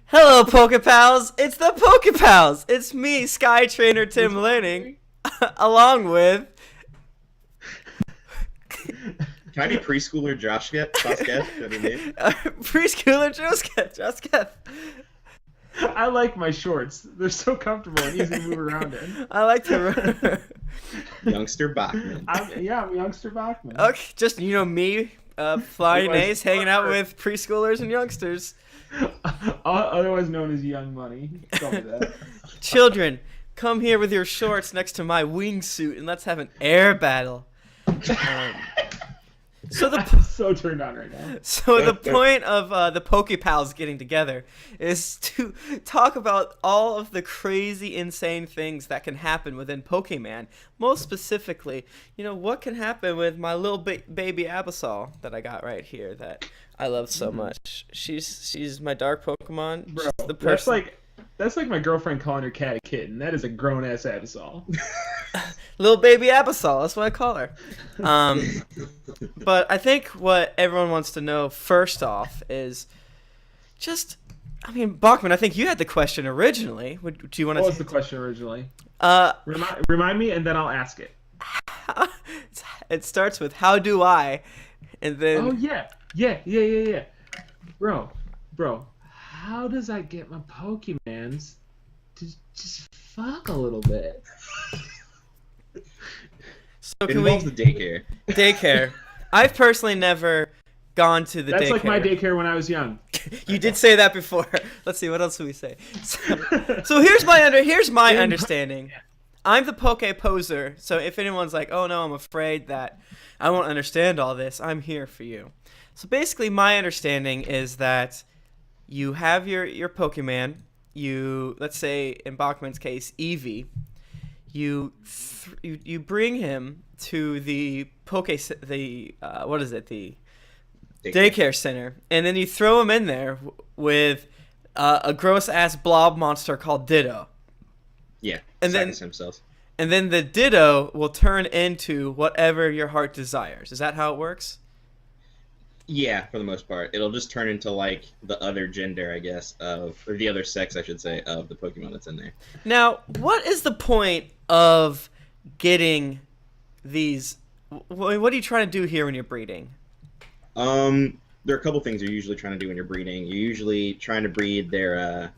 Hello, PokePals! It's the PokePals! It's me, Sky Trainer Tim Lanning, along with... Can I be preschooler Josh Sasuke? Should I be me? preschooler Josketh. I like my shorts. They're so comfortable and easy to move around in. I like to... Youngster Bachman. I'm youngster Bachman. Okay, just, me, flying Otherwise- ace, hanging out with preschoolers and youngsters. Otherwise known as Young Money. Call me that. Children, come here with your shorts next to my wingsuit and let's have an air battle. So the I'm so turned on right now. So the point of the PokePals getting together is to talk about all of the crazy, insane things that can happen within Pokemon. Most specifically, what can happen with my little baby Absol that I got right here that I love so much. She's my dark Pokemon. Bro, She's the person. that's like my girlfriend calling her cat a kitten. That is a grown ass Absol. Little baby Absol, that's what I call her. But I think what everyone wants to know first off is Bachman, I think you had the question originally. Do you want to? What was the question originally? Uh, Remind me, and then I'll ask it. it starts with how do I, and then. Oh yeah. Bro, how does I get my Pokemans to just fuck a little bit? So It can we involves the daycare. daycare? I've personally never gone to the That's daycare. like my daycare when I was young. You did say that before. Let's see, what else do we say? So here's my understanding. I'm the Poke Poser, so if anyone's like, oh no, I'm afraid that I won't understand all this, I'm here for you. So basically, my understanding is that you have your Pokemon, let's say in Bachman's case, Eevee, you bring him to the daycare center, and then you throw him in there with a gross ass blob monster called Ditto. Yeah. And then stem cells. And then the Ditto will turn into whatever your heart desires. Is that how it works? Yeah, for the most part. It'll just turn into like the other gender, I guess, or the other sex, I should say, of the Pokemon that's in there. Now, what is the point of getting these? What are you trying to do here when you're breeding? There are a couple things you're usually trying to do when you're breeding. You're usually trying to breed their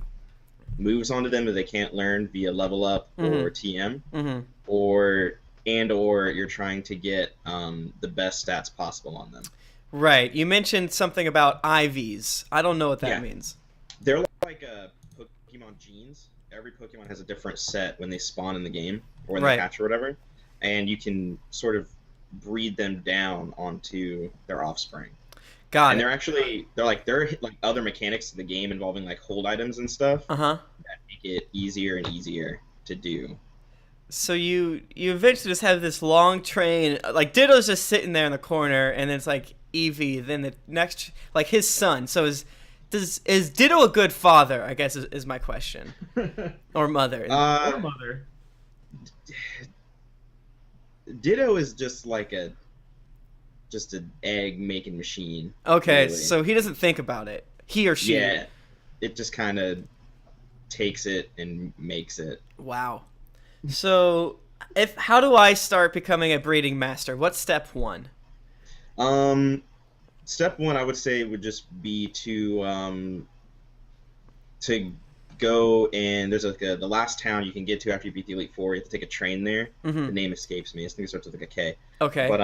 moves onto them that they can't learn via level up or TM, or you're trying to get the best stats possible on them. Right. You mentioned something about IVs. I don't know what that means. They're like Pokemon genes. Every Pokemon has a different set when they spawn in the game or when they hatch or whatever, and you can sort of breed them down onto their offspring. Got it. They're like other mechanics to the game involving like hold items and stuff that make it easier and easier to do. So you eventually just have this long train, like Ditto's just sitting there in the corner, and then it's like Eevee, then the next, like his son. So is Ditto a good father, I guess is my question. Or mother. Or mother. Ditto is just like an egg making machine. Okay, really. So he doesn't think about it. He or she. Yeah, it just kind of takes it and makes it. Wow. So, how do I start becoming a breeding master? What's step one? Step one, I would say, would just be to go and there's like the last town you can get to after you beat the Elite Four. You have to take a train there. The name escapes me. I think it starts with like a K. Okay. But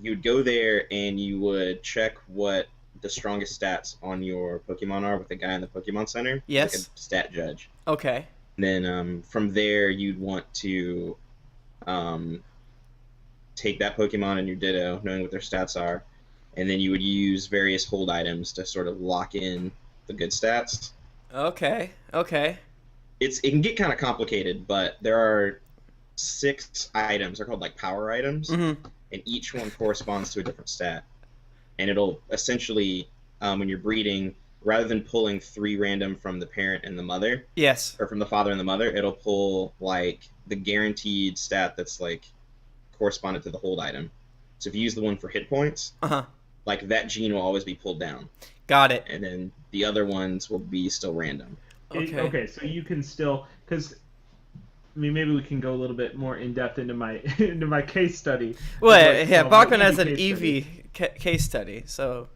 you would go there and you would check what the strongest stats on your Pokemon are with the guy in the Pokemon Center. Yes. Like a stat judge. Okay. And then from there, you'd want to take that Pokemon and your Ditto, knowing what their stats are, and then you would use various hold items to sort of lock in the good stats. Okay. It can get kind of complicated, but there are 6 items. They're called like power items, and each one corresponds to a different stat. And it'll essentially, when you're breeding, rather than pulling 3 random from the parent and the mother, yes, or from the father and the mother, it'll pull like the guaranteed stat that's like correspondent to the hold item. So if you use the one for hit points, like that gene will always be pulled down, Got it. and then the other ones will be still random. Okay. Okay, so you can still, because I mean, maybe we can go a little bit more in depth into my into my case study. Well, Like, yeah, my Bachman has an case study. case study, so.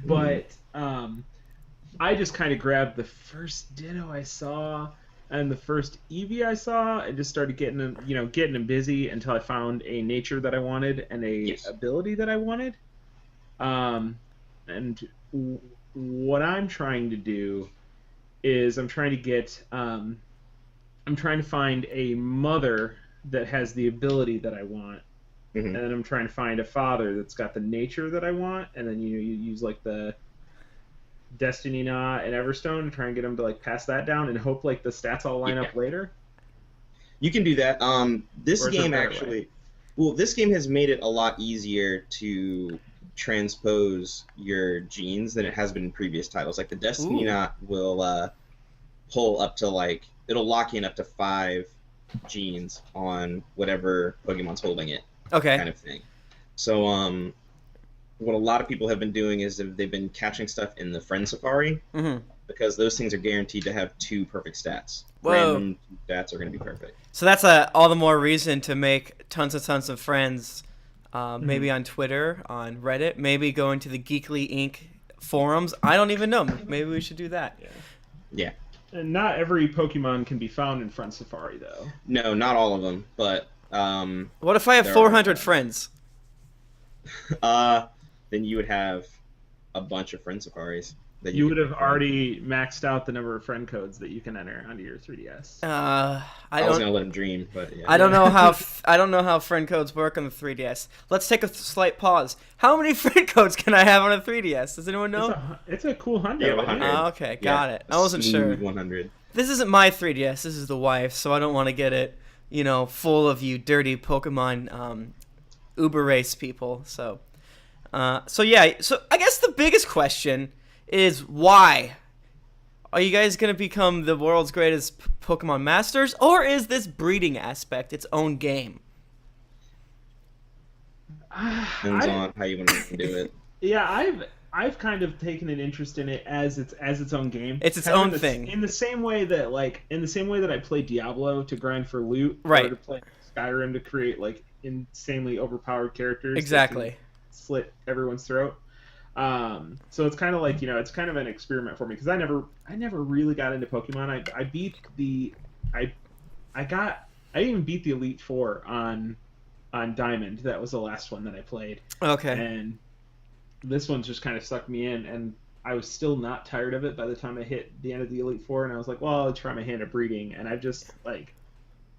But I just kind of grabbed the first Ditto I saw and the first Eevee I saw, and just started getting them busy until I found a nature that I wanted and a ability that I wanted. And what I'm trying to do is I'm trying to find a mother that has the ability that I want, and then I'm trying to find a father that's got the nature that I want, and then you use like the Destiny Knot and Everstone to try and get them to like pass that down and hope like the stats all line up later. You can do that. This Or is there a game better actually, well, this game has made it a lot easier to transpose your genes than it has been in previous titles. Like the Destiny Knot will pull up to like, it'll lock in up to 5 genes on whatever Pokemon's holding it. Okay. Kind of thing. So what a lot of people have been doing is they've been catching stuff in the Friend Safari, because those things are guaranteed to have 2 perfect stats. Whoa. Random stats are going to be perfect. So that's all the more reason to make tons of friends, maybe on Twitter, on Reddit, maybe going to the Geekly Inc. forums. I don't even know. Maybe we should do that. Yeah. And not every Pokemon can be found in Friend Safari, though. No, not all of them, but what if I have 400 friends? then you would have a bunch of Friend Safaris. That You would have already maxed out the number of friend codes that you can enter onto your 3DS. I was gonna let him dream, but yeah. I don't know how friend codes work on the 3DS. Let's take a slight pause. How many friend codes can I have on a 3DS? Does anyone know? It's a cool 100. Yeah, 100. Okay, got it. I wasn't sure. 100. This isn't my 3DS. This is the wife's, so I don't want to get it, full of you dirty Pokemon Uber race people. So I guess the biggest question is why? Are you guys going to become the world's greatest Pokemon masters, or is this breeding aspect its own game? Depends on how you want to do it. Yeah, I've kind of taken an interest in it as its own game. It's its kind own of thing. In the same way that I play Diablo to grind for loot, right? Or to play Skyrim to create like insanely overpowered characters. Exactly. That can slit everyone's throat. So it's kind of like, it's kind of an experiment for me, because I never really got into Pokemon. I even beat the Elite Four on Diamond. That was the last one that I played. Okay. And this one's just kind of sucked me in, and I was still not tired of it by the time I hit the end of the Elite Four, and I was like, well, I'll try my hand at breeding, and I just like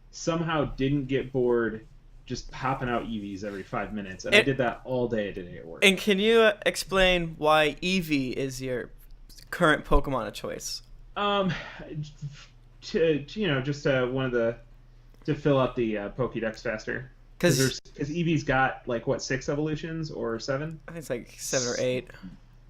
somehow didn't get bored just popping out Eevees every 5 minutes, and I did that all day today at work. And can you explain why Eevee is your current Pokemon of choice? To fill out the Pokédex faster. Because Eevee's got like 6 evolutions or 7? I think it's like 7 or 8.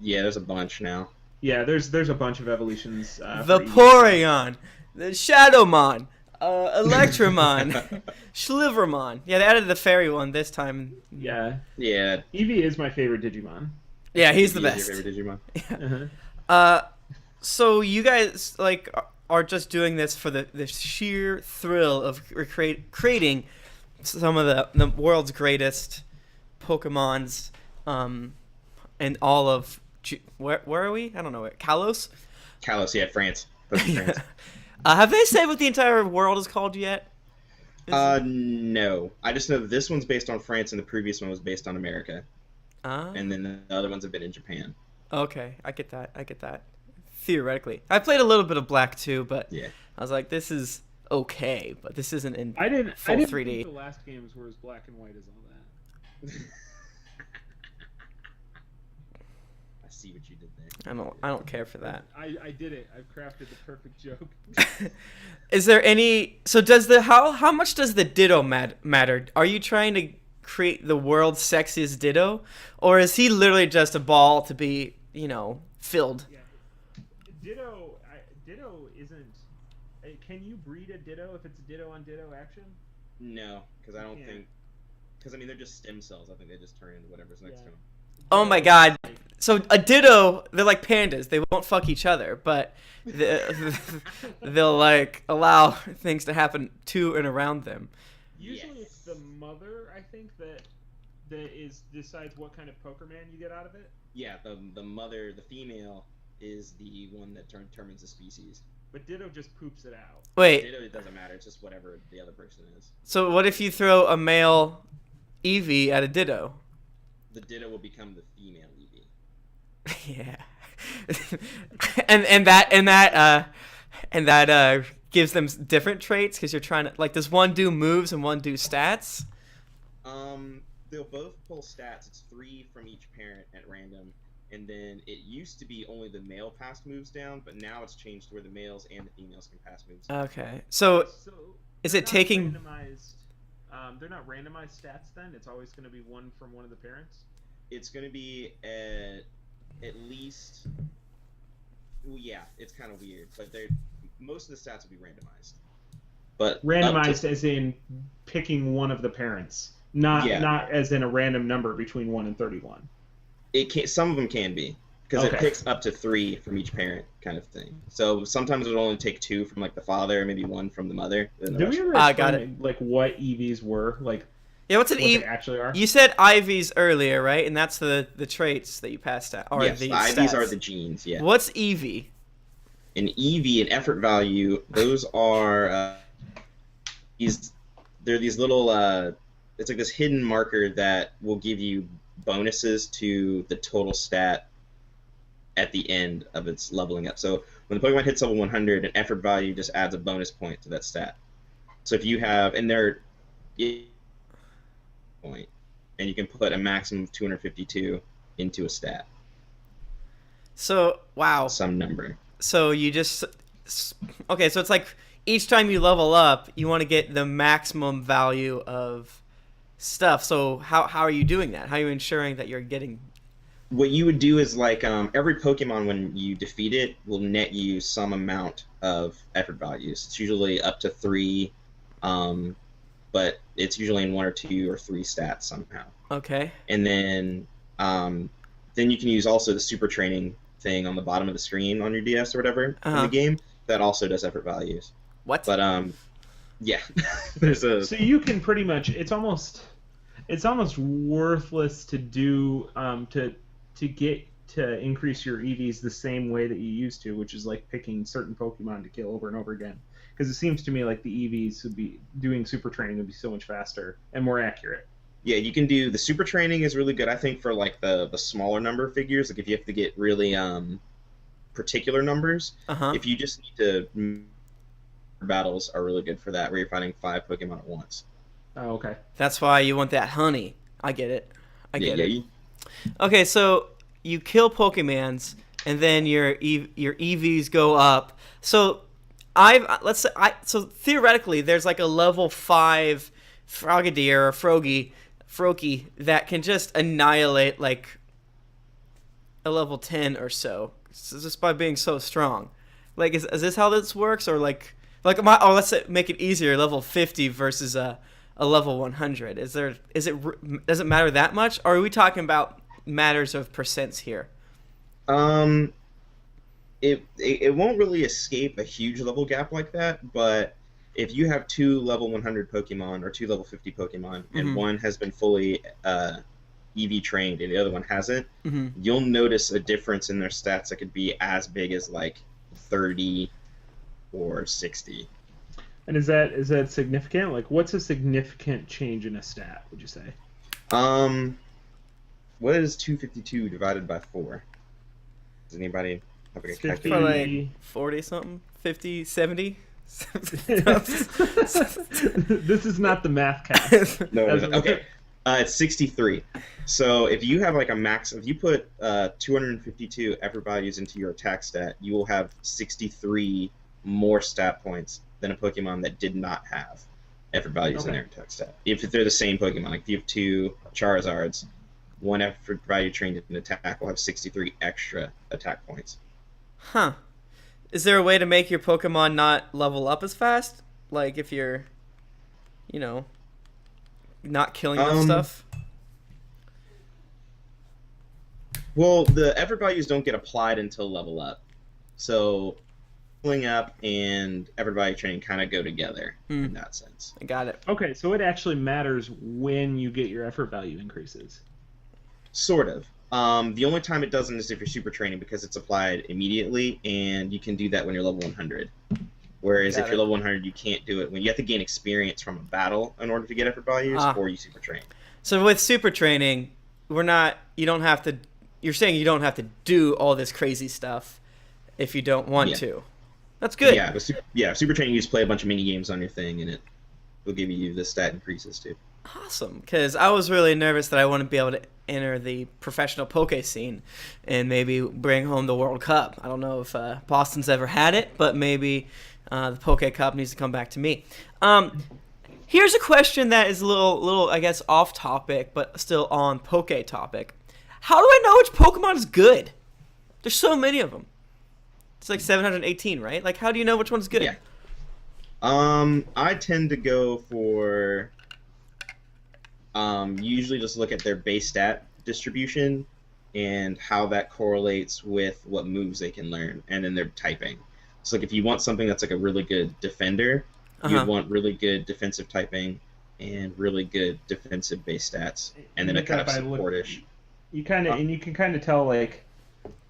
Yeah, there's a bunch now. Yeah, there's a bunch of evolutions. The Porygon, the Shadowmon, Electromon, Schlivermon. Yeah, they added the fairy one this time. Yeah. Yeah. Eevee is my favorite Digimon. Yeah, he's the best. Your favorite Digimon? Yeah. So you guys are just doing this for the sheer thrill of creating some of the world's greatest Pokemons, and all of where are we? I don't know. Kalos? Kalos, yeah, France. France. Have they said what the entire world is called yet? No. I just know this one's based on France, and the previous one was based on America. And then the other ones have been in Japan. Okay, I get that. Theoretically, I played a little bit of Black too, but yeah. I was like, this is okay, but this isn't in full I didn't 3D. think the last games were as black and white as all that. I see what you did there. I don't care for that. I did it. I've crafted the perfect joke. Is there any? So does how much does the Ditto matter? Are you trying to create the world's sexiest Ditto, or is he literally just a ball to be filled? Yeah. Ditto isn't. Can you breed a Ditto if it's a Ditto on Ditto action? No, because I don't think. Because they're just stem cells. I think they just turn into whatever's next to them. Oh my god. So a Ditto, they're like pandas. They won't fuck each other, but they'll like allow things to happen to and around them. Usually it's the mother, I think, that decides what kind of Pokeman you get out of it. Yeah, the mother, the female, is the one that determines the species. But Ditto just poops it out. Wait. Ditto, it doesn't matter. It's just whatever the other person is. So what if you throw a male Eevee at a Ditto? The Ditto will become the female Eevee. Yeah. and that gives them different traits because you're trying to like. Does one do moves and one do stats? They'll both pull stats. It's 3 from each parent at random, and then it used to be only the male passed moves down, but now it's changed to where the males and the females can pass moves down. Okay, so is it taking? Randomized, they're not randomized stats then. It's always going to be one from one of the parents. It's going to be at least. Well, yeah, it's kind of weird, but most of the stats will be randomized. But randomized as in picking one of the parents. Not as in a random number between 1 and 31. It can. Some of them can be because it picks up to 3 from each parent, kind of thing. So sometimes it'll only take 2 from like the father, maybe 1 from the mother. Did we ever explain like what EVs were like? Yeah, what's an Eevee? Actually are. You said IVs earlier, right? And that's the traits that you passed out. Or yes, the IVs are the genes. Yeah. What's Eevee? An EV, an effort value. Those are they're these little. It's like this hidden marker that will give you bonuses to the total stat at the end of its leveling up. So when the Pokemon hits level 100, an effort value just adds a bonus point to that stat. So if you have, and they're point, and you can put a maximum of 252 into a stat. So wow. Some number. So you just okay. So it's like each time you level up, you want to get the maximum value of stuff. So how are you doing that? How are you ensuring that you're getting? What you would do is like every Pokemon when you defeat it will net you some amount of effort values. It's usually up to 3, but it's usually in 1 or 2 or 3 stats somehow. Okay. And then you can use also the super training thing on the bottom of the screen on your DS or whatever in the game that also does effort values. What? But yeah, there's a. So you can pretty much. It's almost worthless to do to get to increase your EVs the same way that you used to, which is like picking certain Pokemon to kill over and over again. Because it seems to me like the EVs would be doing super training would be so much faster and more accurate. Yeah, you can do the super training is really good. I think for like the smaller number of figures, like if you have to get really particular numbers, if you just need to. Battles are really good for that, where you're fighting 5 Pokemon at once. Oh, okay. That's why you want that honey. I get it. I get it. Yeah. Okay, so you kill Pokemons, and then your EVs go up. So so theoretically, there's like a level 5 Frogadier or Froakie that can just annihilate like a level 10 or so, just by being so strong. Like, is this how this works, or like let's say, make it easier, level 50 versus a level 100. Does it matter that much, or are we talking about matters of percents here? It won't really escape a huge level gap like that, but if you have 2 level 100 Pokemon or 2 level 50 Pokemon, and one has been fully EV trained and the other one hasn't, you'll notice a difference in their stats that could be as big as like 30 or 60. And is that significant? Like, what's a significant change in a stat, would you say? What is 252 divided by 4? Does anybody have a calculator? For like 40 something, 50, 70. This is not the math cast. No, okay. It's 63. So if you have like a max, if you put 252 effort values into your attack stat, you will have 63 more stat points than a Pokemon that did not have effort values in their attack stat. If they're the same Pokemon, like if you have 2 Charizards, 1 effort value trained in attack will have 63 extra attack points. Huh. Is there a way to make your Pokemon not level up as fast? Like if you're, not killing them stuff? Well, the effort values don't get applied until level up. So leveling up and effort value training kind of go together in that sense. I got it. Okay, so it actually matters when you get your effort value increases. Sort of. The only time it doesn't is if you're super training because it's applied immediately, and you can do that when you're level 100. Whereas if you're level 100, you can't do it when you have to gain experience from a battle in order to get effort values, or you super train. So with super training, you don't have to. You're saying you don't have to do all this crazy stuff if you don't want to. That's good. Yeah, super training, you just play a bunch of mini games on your thing, and it will give you the stat increases too. Awesome, because I was really nervous that I wouldn't be able to enter the professional poke scene and maybe bring home the World Cup. I don't know if Boston's ever had it, but maybe the Poke Cup needs to come back to me. Here's a question that is a little, I guess, off topic, but still on Poke topic. How do I know which Pokemon is good? There's so many of them. It's like 718, right? Like, how do you know which one's good? Yeah. I tend to go for usually just look at their base stat distribution and how that correlates with what moves they can learn and then their typing. So like if you want something that's like a really good defender, you'd want really good defensive typing and really good defensive base stats, and then a kind of supportish. You kind of and you can kind of tell like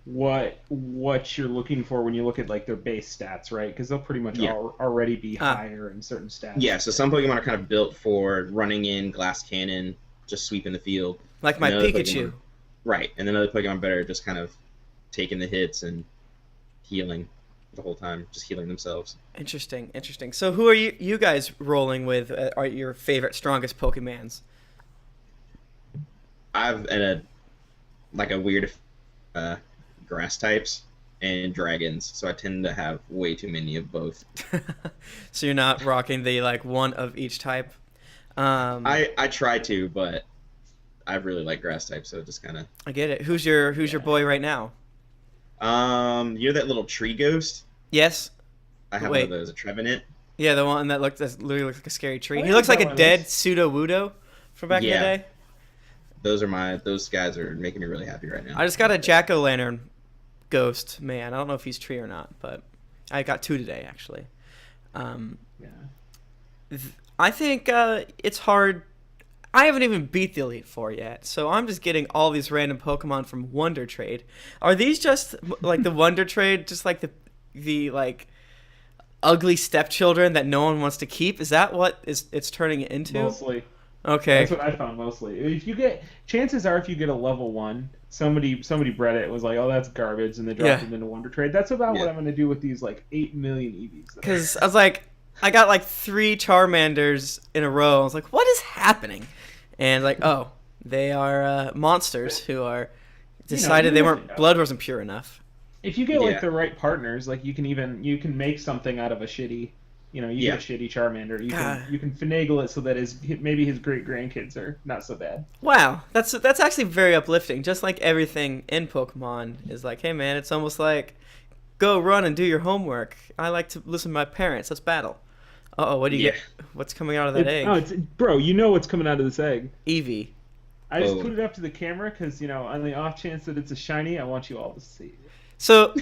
what you're looking for when you look at like their base stats, right? Because they'll pretty much already be higher in certain stats. Yeah, so some Pokemon are kind of built for running in, glass cannon, just sweeping the field. Like my Pikachu. Right, and then other Pokemon better just kind of taking the hits and healing the whole time, just healing themselves. Interesting. So who are you guys rolling with? Are your favorite, strongest Pokemons? I've a weird grass types and dragons, so I tend to have way too many of both. So you're not rocking the like one of each type? I try to, but I really like grass types, so it just kind of. I get it. Who's your boy right now? You're that little tree ghost. Yes. I have one of those, a Trevenant. Yeah, the one that literally looks like a scary tree. He looks like a dead Pseudo-Wudo from back in the day. Those guys are making me really happy right now. I just got a Jack-o'-lantern ghost man. I don't know if he's tree or not, but I got 2 today actually. I think it's hard. I haven't even beat the Elite Four yet, so I'm just getting all these random Pokemon from Wonder Trade. Are these just like the Wonder Trade, just like the like ugly stepchildren that no one wants to keep? Is that what it's turning it into? Mostly. Okay. That's what I found mostly. If you get chances are if you get a level 1, somebody bred it was like, oh, that's garbage, and they dropped it into Wonder Trade. That's about what I'm gonna do with these like 8 million Eevees. Because I was like, I got like 3 Charmanders in a row. I was like, what is happening? And like, oh, they are monsters who are decided blood wasn't pure enough. If you get like the right partners, like you can make something out of a shitty, get a shitty Charmander. You can finagle it so that maybe his great grandkids are not so bad. Wow, that's actually very uplifting. Just like everything in Pokemon is like, hey man, it's almost like go run and do your homework. I like to listen to my parents. Let's battle. Uh-oh, what do you get? What's coming out of that egg? Bro, you know what's coming out of this egg. Eevee. I just put it up to the camera because, on the off chance that it's a shiny, I want you all to see it. So,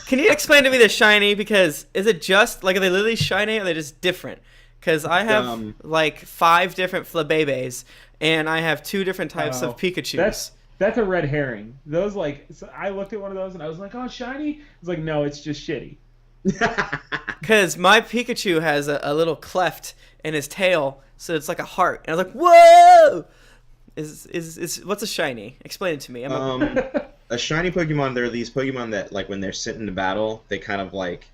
can you explain to me the shiny? Because is it just, like, are they literally shiny or are they just different? Because I have, 5 different Flabébés, and I have 2 different types of Pikachus. That's a red herring. Those, so I looked at one of those and I was like, oh, shiny? I was like, no, it's just shitty. Because my Pikachu has a little cleft in his tail, so it's like a heart. And I was like, whoa! What's a shiny? Explain it to me. A shiny Pokemon, there are these Pokemon that, like, when they're sent into battle, they kind of, like,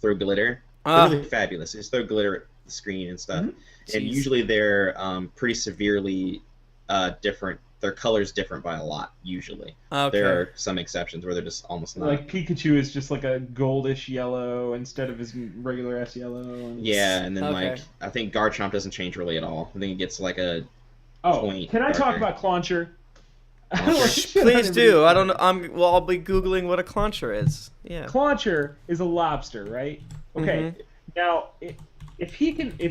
throw glitter. They're really fabulous. They just throw glitter at the screen and stuff. Mm-hmm. And usually they're pretty severely different. Their color's different by a lot, usually. Okay. There are some exceptions where they're just almost not. Like Pikachu is just like a goldish yellow instead of his regular ass yellow. And then like I think Garchomp doesn't change really at all. I think it gets like a point. Can I talk about Clauncher? Please do. I don't know. I'll be googling what a Clauncher is. Yeah. Clauncher is a lobster, right? Okay. Mm-hmm. Now, if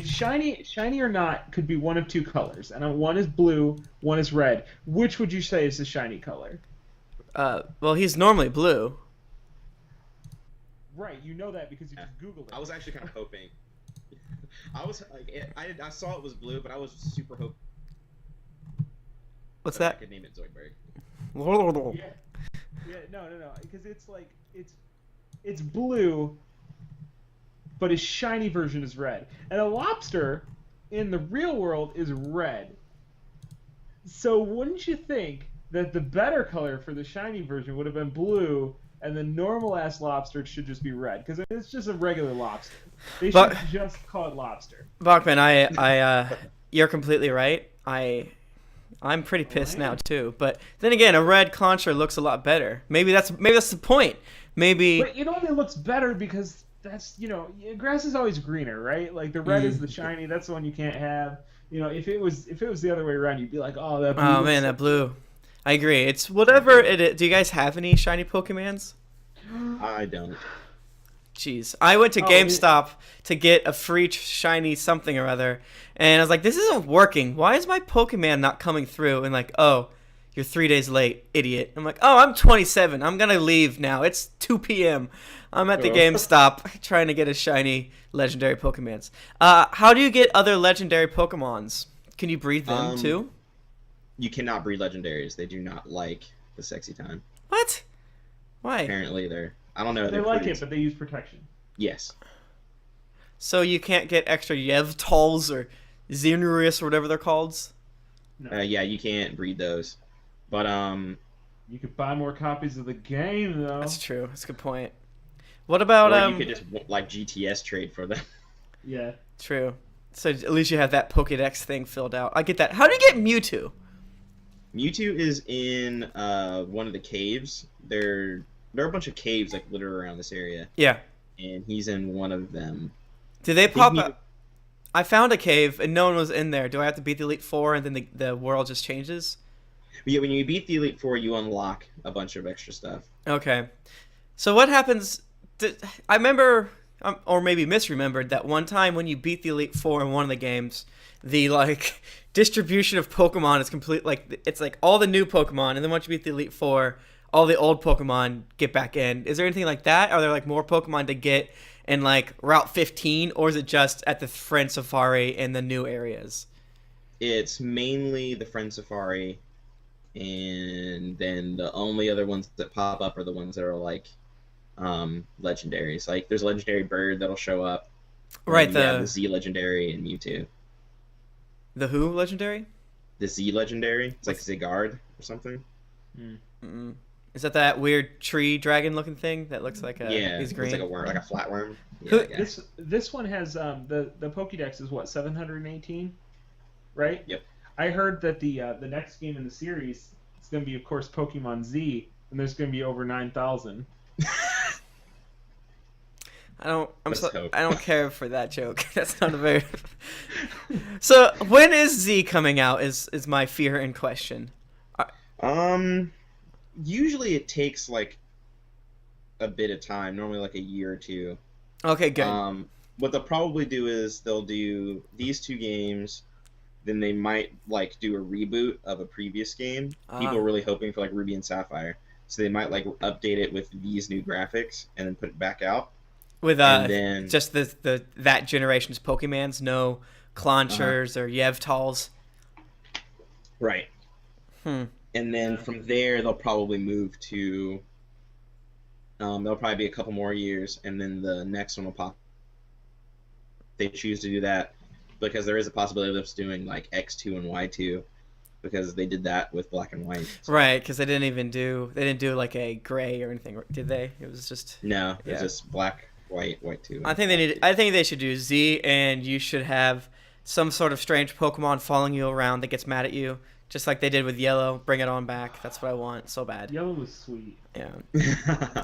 shiny or not could be one of 2 colors, and one is blue, one is red. Which would you say is the shiny color? Well, he's normally blue. Right, you know that because you Yeah. just Googled it. I was actually kind of hoping. I was like, I saw it was blue, but I was super hoping What's I that? could name it Zoidberg. Yeah. Yeah, no, because it's like it's blue, but his shiny version is red. And a lobster in the real world is red. So wouldn't you think that the better color for the shiny version would have been blue, and the normal ass lobster should just be red? Because it's just a regular lobster. They should But- just call it lobster. Bachman, you're completely right. I'm pretty pissed now too. But then again, a red concha looks a lot better. Maybe that's the point. Maybe. But it only looks better because that's, grass is always greener, right? Like the red is the shiny. That's the one you can't have. If it was the other way around, you'd be like, oh, that blue. Oh man, that blue. I agree. It's whatever it is. Do you guys have any shiny Pokemons? I don't. Jeez, I went to GameStop to get a free shiny something or other, and I was like, "This isn't working. Why is my Pokemon not coming through?" And like, "Oh, you're 3 days late, idiot." I'm like, "Oh, I'm 27. I'm gonna leave now. It's 2 p.m. I'm at the GameStop trying to get a shiny legendary Pokemons." How do you get other legendary Pokemons? Can you breed them too? You cannot breed legendaries. They do not like the sexy time. What? Why? Apparently, I don't know. They like it, but they use protection. Yes. So you can't get extra Yevtals or Xehanurus or whatever they're called? No. Yeah, you can't breed those. But You could buy more copies of the game, though. That's true. That's a good point. What about or you could just like GTS trade for them. Yeah. True. So at least you have that Pokédex thing filled out. I get that. How do you get Mewtwo? Mewtwo is in one of the caves. There are a bunch of caves like littered around this area, Yeah. and he's in one of them. Do they pop up? I found a cave and no one was in there. Do I have to beat the Elite Four and then the world just changes? But yeah, when you beat the Elite Four, you unlock a bunch of extra stuff. Okay. So what happens? I remember, or maybe misremembered, that one time when you beat the Elite Four in one of the games, the like distribution of Pokemon is complete. Like it's like all the new Pokemon, and then once you beat the Elite Four, all the old Pokemon get back in. Is there anything like that? Are there like more Pokemon to get in like Route 15, or is it just at the Friend Safari in the new areas? It's mainly the Friend Safari, and then the only other ones that pop up are the ones that are like legendaries. Like there's a legendary bird that'll show up. Right. The Z legendary and Mewtwo. The who legendary? The Z legendary. It's like Zygarde or something. Mm-mm. Is that weird tree dragon looking thing that looks like he's green? It's like a worm, like a flatworm. Who- Yeah, This one has the Pokédex is what, 718, right? Yep. I heard that the next game in the series is going to be, of course, Pokemon Z, and there's going to be over 9,000. Let's hope. I don't care for that joke. That's not a very. So when is Z coming out? Is my fear in question? Usually it takes like a bit of time, normally like a year or two. Okay, good. What they'll probably do is they'll do these two games, then they might like do a reboot of a previous game. People are really hoping for like Ruby and Sapphire, so they might like update it with these new graphics and then put it back out. With then, just that generation's Pokemons, no Claunchers or Yevtals. Right. And then from there they'll probably move to. There'll probably be a couple more years, and then the next one will pop. They choose to do that because there is a possibility of us doing like X2 and Y2 because they did that with Black and White. So. Right, because they didn't do like a gray or anything, did they? It was just it's just Black, White, White2. I think they should do Z, and you should have some sort of strange Pokemon following you around that gets mad at you, just like they did with Yellow. Bring it on back. That's what I want so bad. Yellow was sweet. Yeah.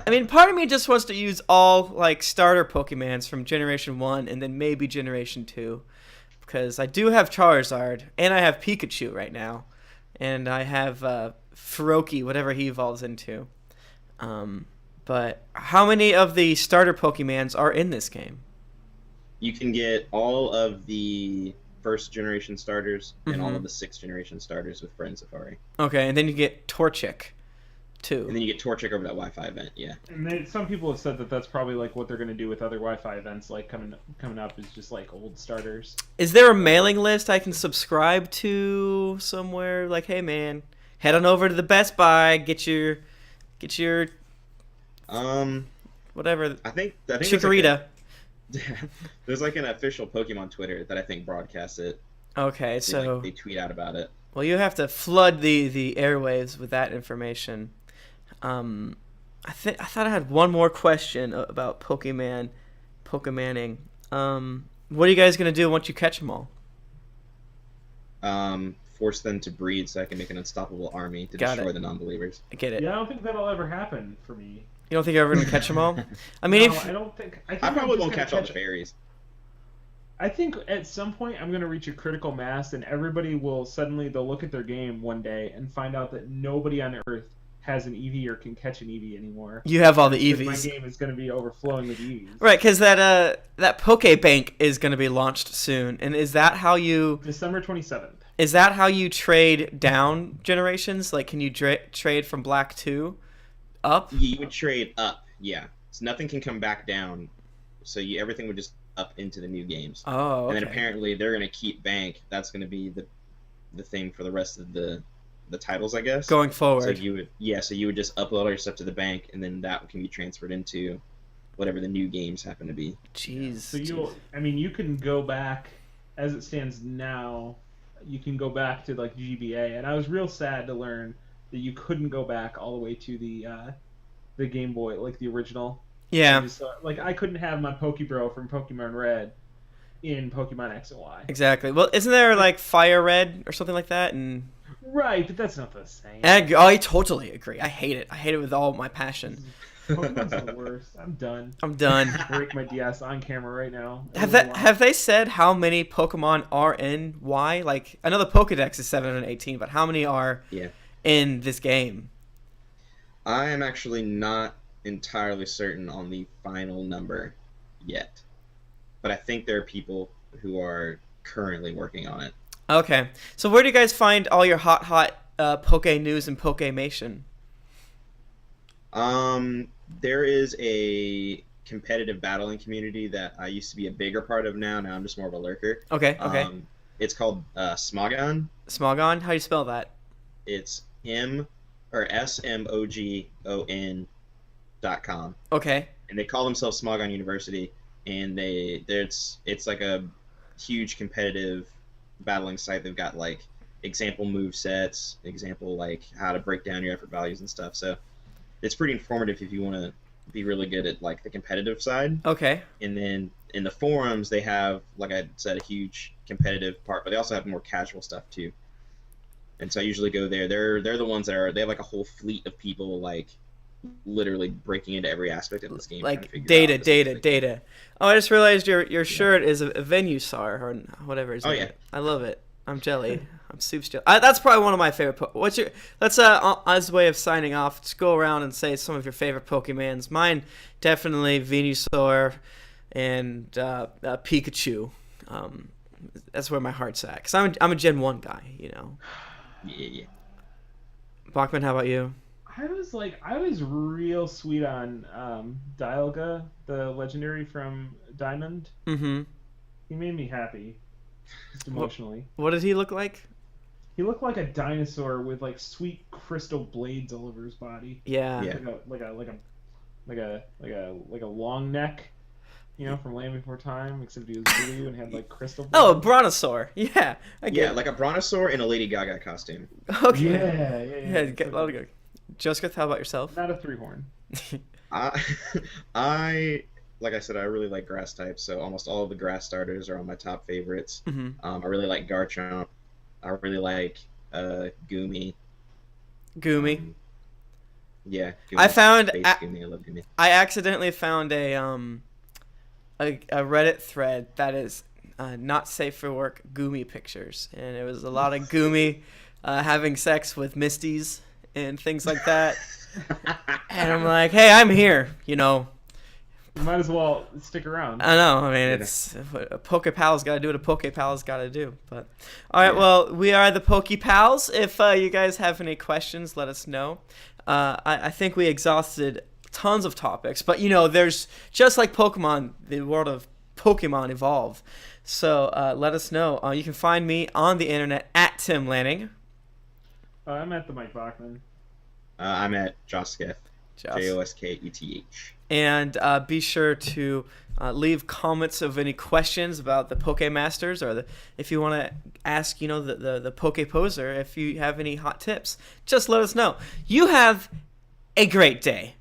I mean, part of me just wants to use all like starter Pokemons from Generation 1 and then maybe Generation 2. Because I do have Charizard, and I have Pikachu right now. And I have Feroki, whatever he evolves into. But how many of the starter Pokemons are in this game? You can get all of the first generation starters and all of the 6th generation starters with Friend Safari. Okay, and then you get Torchic. 2. And then you get Torchic over that Wi-Fi event. Yeah. And some people have said that that's probably like what they're going to do with other Wi-Fi events, like coming up is just like old starters. Is there a mailing list I can subscribe to somewhere? Like, hey man, head on over to the Best Buy, get your whatever. I think Chikorita. There's like an official Pokemon Twitter that I think broadcasts it. Okay, so They tweet out about it. well, you have to flood the airwaves with that information. I thought I had one more question about Pokémaning. What are you guys gonna do once you catch them all? Force them to breed so I can make an unstoppable army to Got destroy it. the non-believers. I get it. Yeah, I don't think that'll ever happen for me. You don't think you're ever gonna catch them all? I mean, No, if I don't think. I think I I'm probably just won't gonna catch all the fairies. I think at some point I'm gonna reach a critical mass, and everybody will suddenly they'll look at their game one day and find out that nobody on Earth has an EV or can catch an EV anymore. you have all the Because EVs, my game is gonna be overflowing with EVs. right? Because that Pokebank is gonna be launched soon, and is that how you December 27th. trade down generations? Like, can you trade from Black 2 up? You would trade up, yeah. So nothing can come back down. So everything would just up into the new games. Oh, okay. And then apparently they're going to keep bank. That's going to be the thing for the rest of the titles, I guess. Going forward. So you would just upload all your stuff to the bank, and then that can be transferred into whatever the new games happen to be. Jeez. So you can go back as it stands now. You can go back to like GBA, and I was real sad to learn that you couldn't go back all the way to the Game Boy, like the original. Yeah. Like I couldn't have my Pokebro from Pokemon Red in Pokemon X and Y. Exactly. Well, isn't there like Fire Red or something like that? And Right, but that's not the same. I totally agree. I hate it. I hate it with all my passion. Pokemon's the worst. I'm done. I'm done. Break my DS on camera right now. Have they said how many Pokemon are in Y? Like, I know the Pokedex is 718, but how many are in this game? I am actually not entirely certain on the final number yet, but I think there are people who are currently working on it. Okay, so where do you guys find all your hot Poke news and Pokemation? There is a competitive battling community that I used to be a bigger part of now. Now I'm just more of a lurker. Okay. It's called Smogon. Smogon? How do you spell that? It's SMOGON.com. Okay. And they call themselves Smogon University, and it's like a huge competitive battling site. They've got like example move sets, example like how to break down your effort values and stuff. So it's pretty informative if you want to be really good at like the competitive side. Okay. And then in the forums they have, like I said, a huge competitive part, but they also have more casual stuff too. And so I usually go there. They're the ones that they have like a whole fleet of people like literally breaking into every aspect of this game. Like data. Oh, I just realized your shirt is a Venusaur or whatever his name. Yeah. I love it. I'm jelly. I'm soup jelly. That's probably one of my favorite. What's your? Let's as a way of signing off, just go around and say some of your favorite Pokemans. Mine definitely Venusaur and Pikachu. That's where my heart's at. Cause I'm a Gen 1 guy, you know. Yeah. Bachman, how about you? I was real sweet on Dialga, the legendary from Diamond. Mm-hmm. He made me happy, just emotionally. What did he look like? He looked like a dinosaur with like sweet crystal blades all over his body. Yeah. Like a long neck, you know, from Land Before Time, except he was blue and had like crystal blades. Oh, a Brontosaur. Yeah. I get it. Like a Brontosaur in a Lady Gaga costume. Okay. Yeah. Get a lot of good. Joseph, how about yourself? Not a three-horn. I like I said, I really like grass types, so almost all of the grass starters are on my top favorites. Mm-hmm. I really like Garchomp. I really like Goomy. Goomy. Yeah. Goomy. I found Goomy. I love Goomy. I accidentally found a Reddit thread that is not safe for work Goomy pictures, and it was a lot of Goomy having sex with Misties and things like that. And I'm like, hey, I'm here, you know. You might as well stick around. I know. I mean, it's a PokePal's got to do what a PokePal's got to do. But all right, well, we are the PokePals. If you guys have any questions, let us know. I think we exhausted tons of topics, but there's just like Pokemon, the world of Pokemon evolve. So let us know. You can find me on the internet at Tim Lanning. I'm at the Mike Bachman. I'm at Josketh. Joss. Josketh. And be sure to leave comments of any questions about the Pokemasters, or if you want to ask, the PokePoser, if you have any hot tips, just let us know. You have a great day.